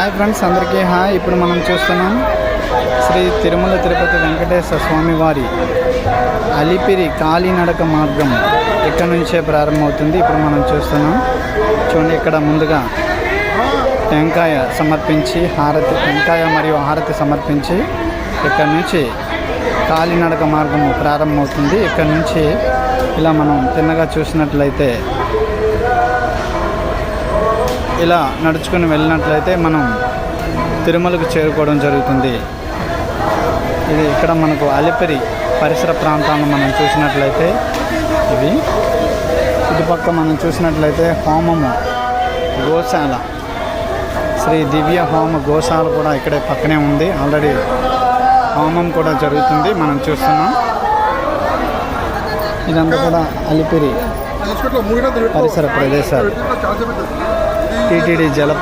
Hi friends, అందరికీ hi. ఇప్పుడు మనం చూస్తున్నాం శ్రీ తిరుమల తిరుపతి వెంకటేశ్వర స్వామి వారి అలిపిరి కాలినడక మార్గం ఇక్కడ నుంచే ప్రారంభమవుతుంది. ఇప్పుడు మనం చూస్తున్నాం చూడండి, ఇక్కడ ముందుగా టెంకాయ సమర్పించి టెంకాయ మరియు హారతి సమర్పించి ఇక్కడ నుంచి కాలినడక మార్గం ప్రారంభమవుతుంది. ఇక్కడ నుంచి ఇలా మనం తిన్నగా చూసినట్లయితే ఇలా నడుచుకుని వెళ్ళినట్లయితే మనం తిరుమలకు చేరుకోవడం జరుగుతుంది. ఇది ఇక్కడ మనకు అలిపిరి పరిసర ప్రాంతాలను మనం చూసినట్లయితే ఇవి చుట్టుపక్కల మనం చూసినట్లయితే హోమము గోశాల, శ్రీ దివ్య హోమ గోశాల కూడా ఇక్కడే పక్కనే ఉంది. ఆల్రెడీ హోమం కూడా జరుగుతుంది, మనం చూస్తున్నాం. ఇదంతా కూడా అలిపిరి పరిసర ప్రదేశాలు. టీటీడీ జల